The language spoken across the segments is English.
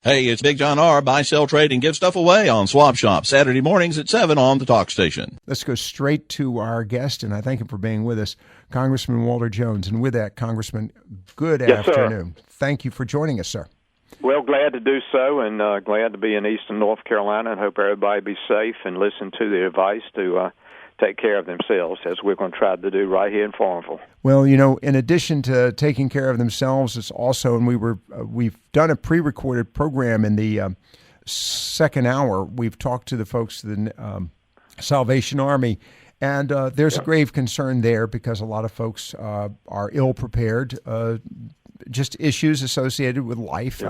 Hey, it's Big John R. Buy, sell, trade, and give stuff away on Swap Shop. Saturday mornings at 7 on the Talk Station. Let's go straight to our guest, and I thank him for being with us, Congressman Walter Jones. And with that, Congressman, good afternoon. Sir. Thank you for joining us, sir. Well, glad to do so, and glad to be in Eastern North Carolina, and hope everybody be safe and listen to the advice to take care of themselves, as we're going to try to do right here in Farmville. Well, you know, in addition to taking care of themselves, it's also, and we've done a pre-recorded program in the second hour. We've talked to the folks of the Salvation Army, and there's a grave concern there because a lot of folks are ill-prepared, just issues associated with life,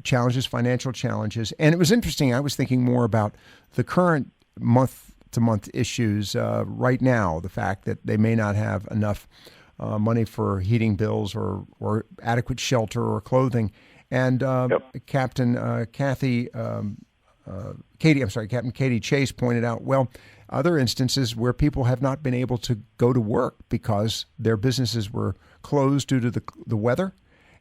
challenges, financial challenges. And it was interesting. I was thinking more about the current month-to-month issues right now, the fact that they may not have enough money for heating bills or adequate shelter or clothing. And Captain Katie Chase pointed out, well, other instances where people have not been able to go to work because their businesses were closed due to the weather.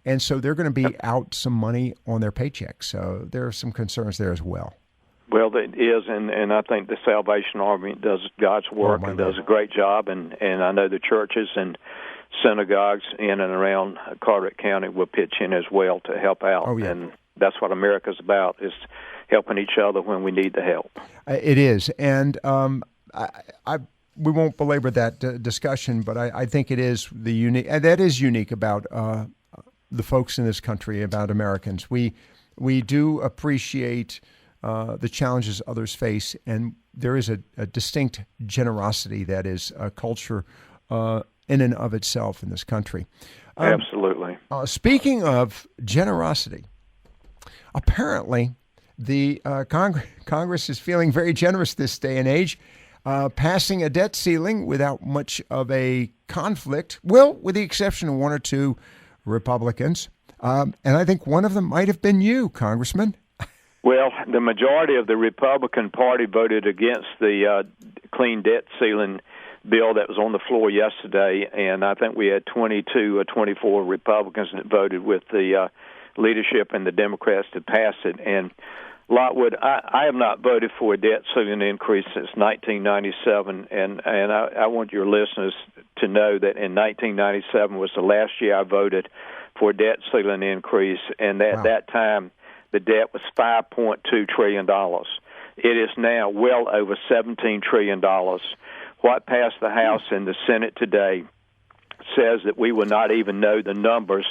And so they're going to be out some money on their paychecks. So there are some concerns there as well. Well, it is, and I think the Salvation Army does God's work and does a great job, and I know the churches and synagogues in and around Carteret County will pitch in as well to help out. And that's what America's about, is helping each other when we need the help. It is, and we won't belabor that discussion, but I think it is that is unique about the folks in this country, about Americans. We do appreciate the challenges others face, and there is a distinct generosity that is a culture in and of itself in this country. Absolutely. Speaking of generosity, apparently the Congress is feeling very generous this day and age, passing a debt ceiling without much of a conflict, well, with the exception of one or two Republicans. And I think one of them might have been you, Congressman. Well, the majority of the Republican Party voted against the clean debt ceiling bill that was on the floor yesterday, and I think we had 22 or 24 Republicans that voted with the leadership and the Democrats to pass it. And Lockwood, I have not voted for a debt ceiling increase since 1997, and I want your listeners to know that in 1997 was the last year I voted for a debt ceiling increase, and at that time the debt was $5.2 trillion. It is now well over $17 trillion. What passed the House and the Senate today says that we will not even know the numbers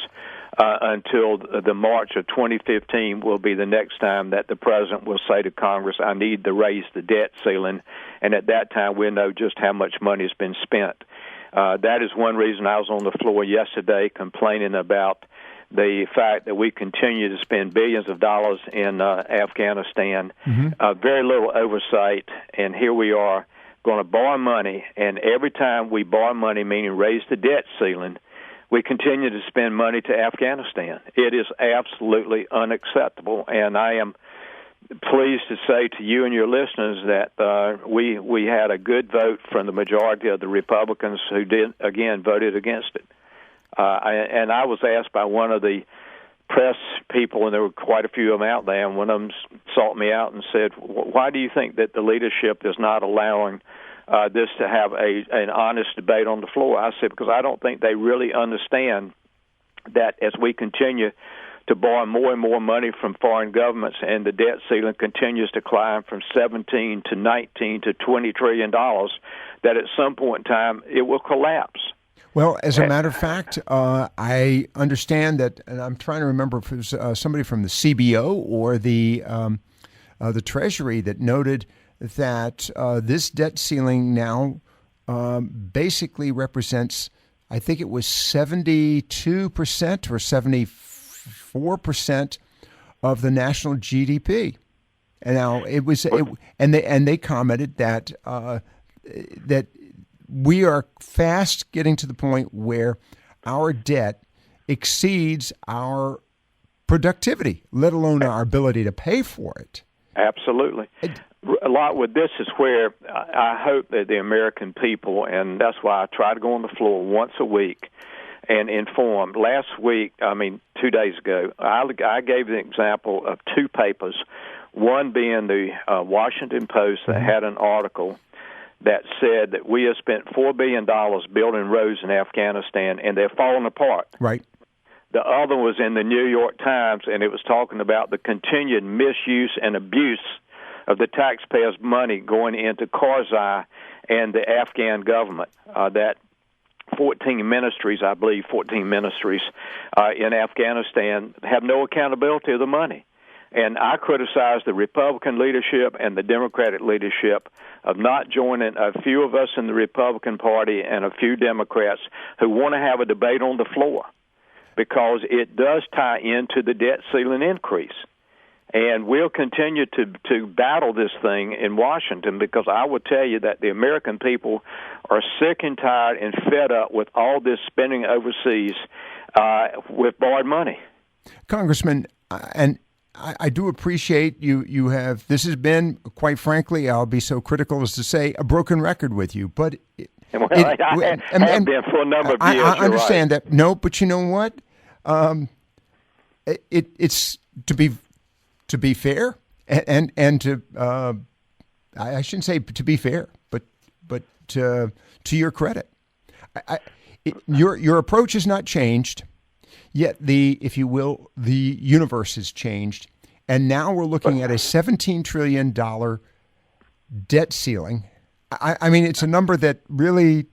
until the March of 2015 will be the next time that the president will say to Congress, I need to raise the debt ceiling, and at that time we'll know just how much money has been spent. That is one reason I was on the floor yesterday complaining about the fact that we continue to spend billions of dollars in Afghanistan, very little oversight, and here we are going to borrow money, and every time we borrow money, meaning raise the debt ceiling, we continue to spend money to Afghanistan. It is absolutely unacceptable, and I am pleased to say to you and your listeners that we had a good vote from the majority of the Republicans who voted against it. And I was asked by one of the press people, and there were quite a few of them out there, and one of them sought me out and said, why do you think that the leadership is not allowing this to have an honest debate on the floor? I said, because I don't think they really understand that as we continue to borrow more and more money from foreign governments and the debt ceiling continues to climb from 17 to 19 to $20 trillion, that at some point in time it will collapse. Well, as a matter of fact, I understand that, and I'm trying to remember if it was somebody from the CBO or the Treasury that noted that this debt ceiling now basically represents, I think it was 72% or 74% of the national GDP. And now and they commented that that we are fast getting to the point where our debt exceeds our productivity, let alone our ability to pay for it. Absolutely. A lot with this is where I hope that the American people, and that's why I try to go on the floor once a week and informed. Last week, 2 days ago, I gave the example of two papers, one being the Washington Post that had an article that said that we have spent $4 billion building roads in Afghanistan, and they're falling apart. Right. The other was in the New York Times, and it was talking about the continued misuse and abuse of the taxpayers' money going into Karzai and the Afghan government. That 14 ministries in Afghanistan have no accountability of the money. And I criticize the Republican leadership and the Democratic leadership of not joining a few of us in the Republican Party and a few Democrats who want to have a debate on the floor, because it does tie into the debt ceiling increase. And we'll continue to battle this thing in Washington, because I will tell you that the American people are sick and tired and fed up with all this spending overseas with borrowed money. Congressman, and I do appreciate you have, this has been, quite frankly, I'll be so critical as to say, a broken record with you. But I have been for a number of years. I understand that. No, but you know what? It's to be fair, and to I shouldn't say to be fair, but to your credit, your approach has not changed. Yet if you will, the universe has changed, and now we're looking at a $17 trillion debt ceiling. I mean, it's a number that really,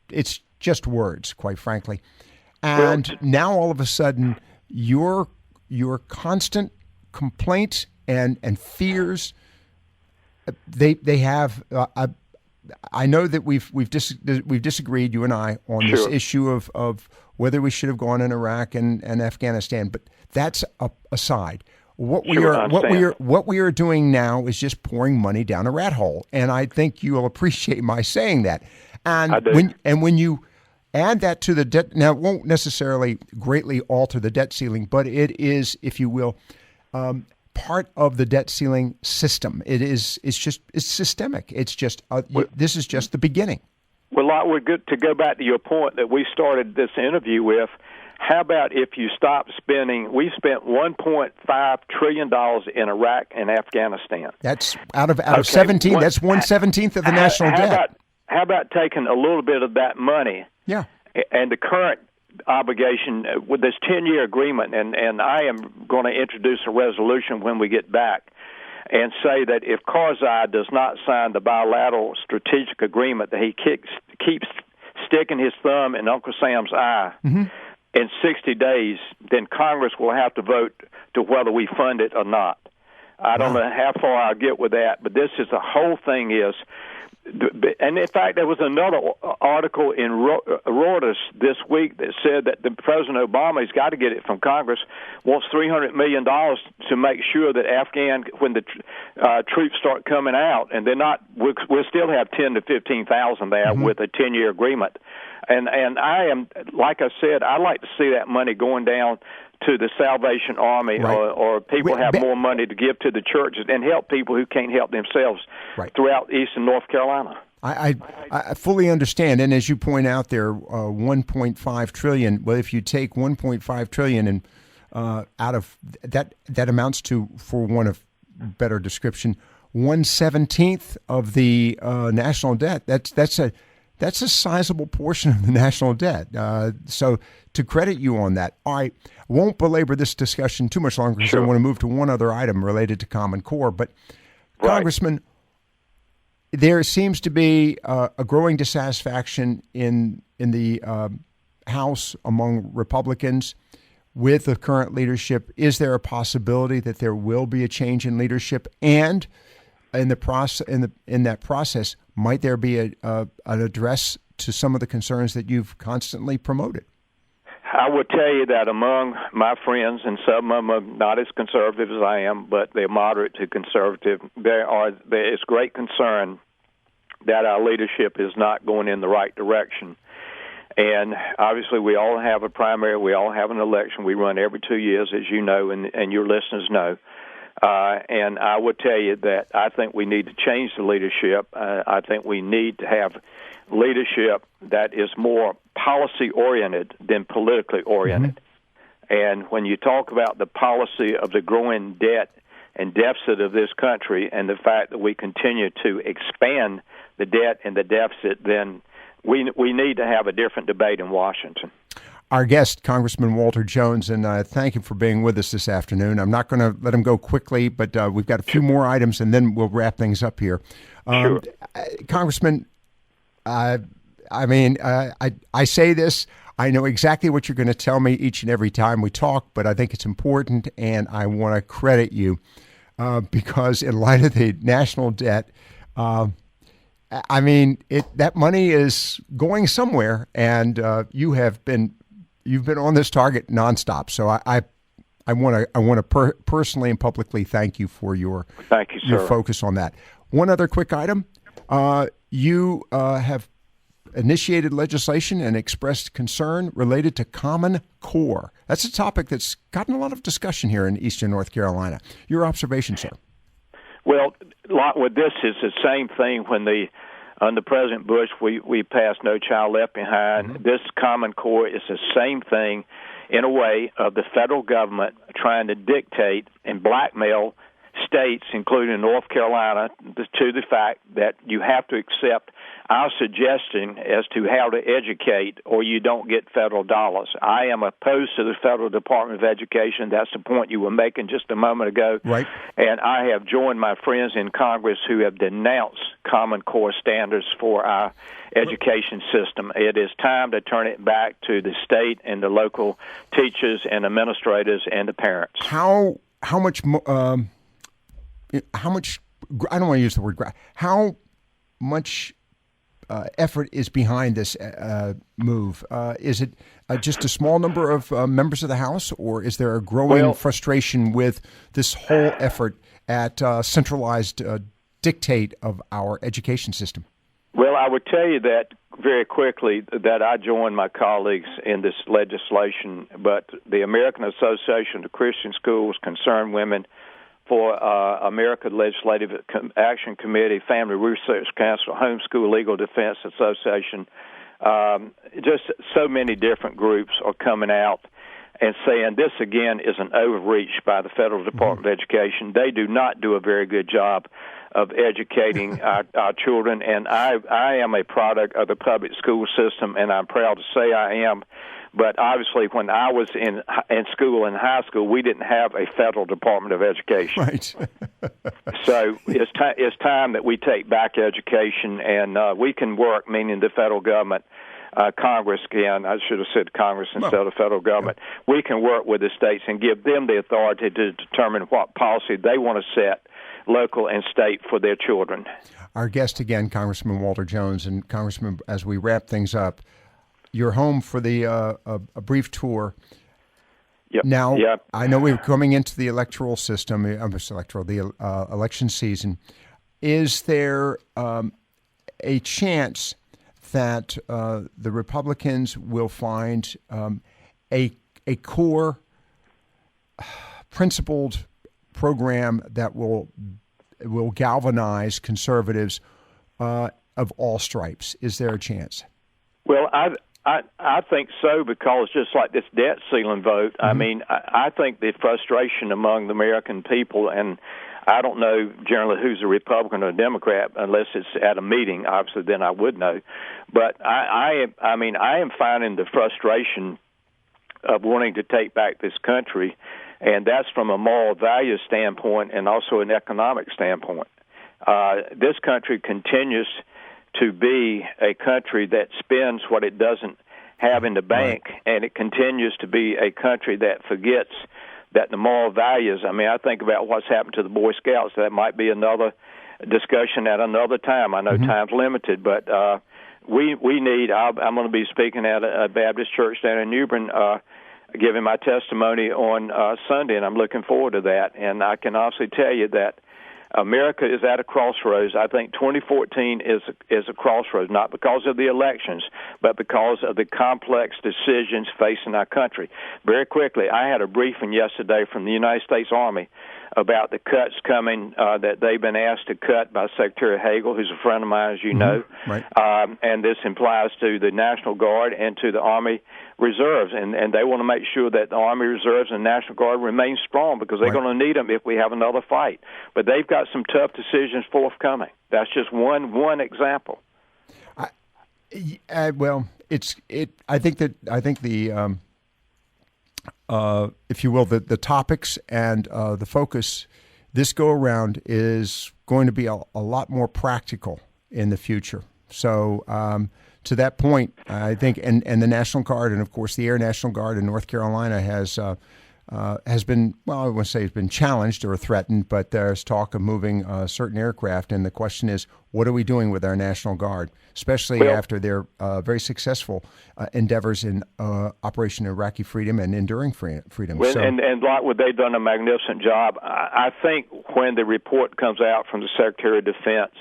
it's just words, quite frankly. And now all of a sudden, your constant complaints and fears, they have. I know that we've disagreed, you and I, on this issue of whether we should have gone in Iraq and Afghanistan, but that's aside. What we are doing now is just pouring money down a rat hole, and I think you will appreciate my saying that. And when you add that to the debt, now it won't necessarily greatly alter the debt ceiling, but it is, if you will, part of the debt ceiling system. It's systemic. It's just this is just the beginning. Well, we're good to go back to your point that we started this interview with. How about if you stop spending? We spent $1.5 trillion in Iraq and Afghanistan. That's out of 17. That's 1/17 of the national debt. How about taking a little bit of that money? Yeah. And the current obligation with this 10-year agreement, and I am going to introduce a resolution when we get back, and say that if Karzai does not sign the bilateral strategic agreement, that he keeps sticking his thumb in Uncle Sam's eye in 60 days, then Congress will have to vote to whether we fund it or not. I don't know how far I'll get with that, but this is the whole thing is. And in fact, there was another article in Reuters this week that said that the President Obama, he's got to get it from Congress, wants $300 million to make sure that when the troops start coming out, and they're not, we'll still have 10 to 15,000 there with a 10-year agreement. And I am, like I said, I like to see that money going down to the Salvation Army, or people have more money to give to the churches and help people who can't help themselves throughout East and North Carolina. I fully understand, and as you point out there, 1.5 trillion. Well, if you take 1.5 trillion and out of that amounts to, for one of better description, 1/17 of the national debt. That's a sizable portion of the national debt. So to credit you on that, I won't belabor this discussion too much longer because I want to move to one other item related to Common Core. But, Congressman, there seems to be a growing dissatisfaction in the House among Republicans with the current leadership. Is there a possibility that there will be a change in leadership? And in that process, might there be an address to some of the concerns that you've constantly promoted? I would tell you that among my friends, and some of them are not as conservative as I am, but they're moderate to conservative, there is great concern that our leadership is not going in the right direction. And obviously we all have a primary, we all have an election. We run every 2 years, as you know, and your listeners know. And I would tell you that I think we need to change the leadership. I think we need to have leadership that is more policy-oriented than politically oriented. And when you talk about the policy of the growing debt and deficit of this country and the fact that we continue to expand the debt and the deficit, then we need to have a different debate in Washington. Our guest, Congressman Walter Jones, and thank you for being with us this afternoon. I'm not going to let him go quickly, but we've got a few more items, and then we'll wrap things up here. Sure. Congressman, I say this, I know exactly what you're going to tell me each and every time we talk, but I think it's important, and I want to credit you because in light of the national debt, that money is going somewhere, and you've been on this target nonstop. So I want to personally and publicly thank you for your focus on that. One other quick item: you have initiated legislation and expressed concern related to Common Core. That's a topic that's gotten a lot of discussion here in Eastern North Carolina. Your observation, sir? Well, with this is the same thing when under President Bush, we passed No Child Left Behind. This Common Core is the same thing in a way of the federal government trying to dictate and blackmail states, including North Carolina, to the fact that you have to accept our suggestion as to how to educate or you don't get federal dollars. I am opposed to the Federal Department of Education. That's the point you were making just a moment ago. Right. And I have joined my friends in Congress who have denounced Common Core standards for our education system. It is time to turn it back to the state and the local teachers and administrators and the parents. How much I don't want to use the word how much effort is behind this move? Is it just a small number of members of the House, or is there a growing frustration with this whole effort at centralized dictate of our education system? Well, I would tell you that very quickly that I joined my colleagues in this legislation, but the American Association of Christian Schools, Concerned Women for American Legislative Action Committee, Family Research Council, Homeschool Legal Defense Association, just so many different groups are coming out and saying this, again, is an overreach by the Federal Department of Education. They do not do a very good job of educating our children, and I am a product of the public school system, and I'm proud to say I am. But obviously, when I was in school, in high school, we didn't have a Federal Department of Education. Right. So it's time that we take back education, and we can work, meaning the federal government, Congress can. I should have said Congress instead of federal government. Yeah. We can work with the states and give them the authority to determine what policy they want to set, local and state, for their children. Our guest again, Congressman Walter Jones. And Congressman, as we wrap things up, you're home for the a brief tour. Yep. Now, I know we're coming into the electoral system, the election season. Is there a chance that the Republicans will find a core principled program that will galvanize conservatives of all stripes? Is there a chance? Well, I think so, because just like this debt ceiling vote, I mean, I think the frustration among the American people, and I don't know generally who's a Republican or a Democrat unless it's at a meeting. Obviously, then I would know. But I am finding the frustration of wanting to take back this country, and that's from a moral value standpoint and also an economic standpoint. This country continues to be a country that spends what it doesn't have in the bank, and it continues to be a country that forgets that the moral values. I mean, I think about what's happened to the Boy Scouts. That might be another discussion at another time. I know time's limited, but we need. I'm going to be speaking at a Baptist church down in New Bern, giving my testimony on Sunday, and I'm looking forward to that. And I can honestly tell you that America is at a crossroads. I think 2014 is a crossroads, not because of the elections, but because of the complex decisions facing our country. Very quickly, I had a briefing yesterday from the United States Army about the cuts coming that they've been asked to cut by Secretary Hagel, who's a friend of mine, as you know. Right. And this implies to the National Guard and to the Army Reserves, and they want to make sure that the Army Reserves and National Guard remain strong because they're going to need them if we have another fight. But they've got some tough decisions forthcoming. That's just one example. Well, I think the if you will, the topics and the focus this go around is going to be a lot more practical in the future. So to that point, I think, and the National Guard, and of course the Air National Guard in North Carolina has been, well, I wouldn't say it's been challenged or threatened, but there's talk of moving certain aircraft, and the question is, what are we doing with our National Guard, especially after their very successful endeavors in Operation Iraqi Freedom and Enduring Freedom? Well, and like what they've done a magnificent job. I think when the report comes out from the Secretary of Defense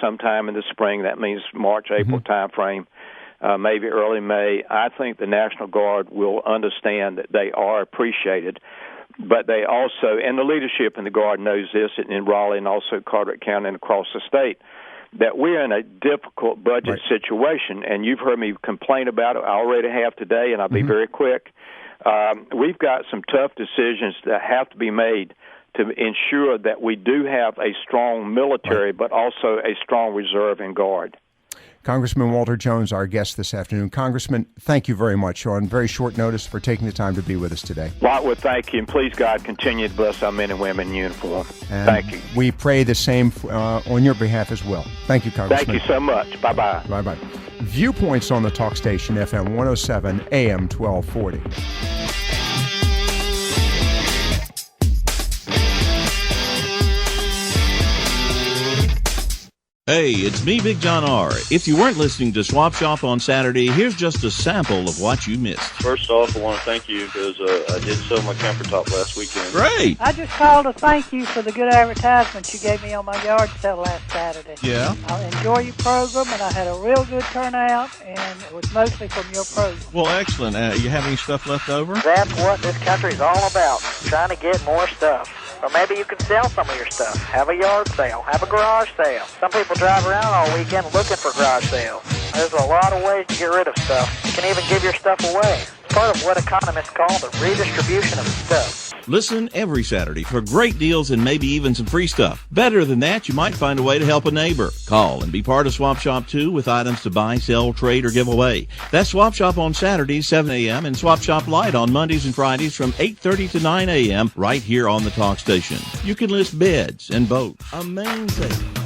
sometime in the spring, that means March, April timeframe, maybe early May, I think the National Guard will understand that they are appreciated, but they also, and the leadership in the Guard knows this in Raleigh and also Carteret County and across the state, that we're in a difficult budget situation, and you've heard me complain about it. I already have today, and I'll be very quick. We've got some tough decisions that have to be made to ensure that we do have a strong military, but also a strong reserve and Guard. Congressman Walter Jones, our guest this afternoon. Congressman, thank you very much on very short notice for taking the time to be with us today. Lockwood, thank you, and please, God, continue to bless our men and women in uniform. And thank you. We pray the same on your behalf as well. Thank you, Congressman. Thank you so much. Bye-bye. Bye-bye. Viewpoints on the talk station, FM 107, AM 1240. Hey, it's me, Big John R. If you weren't listening to Swap Shop on Saturday, here's just a sample of what you missed. First off, I want to thank you because I did sell my camper top last weekend. Great! I just called to thank you for the good advertisement you gave me on my yard sale last Saturday. Yeah? I enjoy your program, and I had a real good turnout, and it was mostly from your program. Well, excellent. You have any stuff left over? That's what this country's all about, trying to get more stuff. Or maybe you can sell some of your stuff. Have a yard sale. Have a garage sale. Some people drive around all weekend looking for garage sales. There's a lot of ways to get rid of stuff. You can even give your stuff away. It's part of what economists call the redistribution of stuff. Listen every Saturday for great deals and maybe even some free stuff. Better than that, you might find a way to help a neighbor. Call and be part of Swap Shop 2 with items to buy, sell, trade, or give away. That's Swap Shop on Saturdays, 7 a.m., and Swap Shop Light on Mondays and Fridays from 8:30 to 9 a.m. right here on the talk station. You can list beds and boats, a main thing.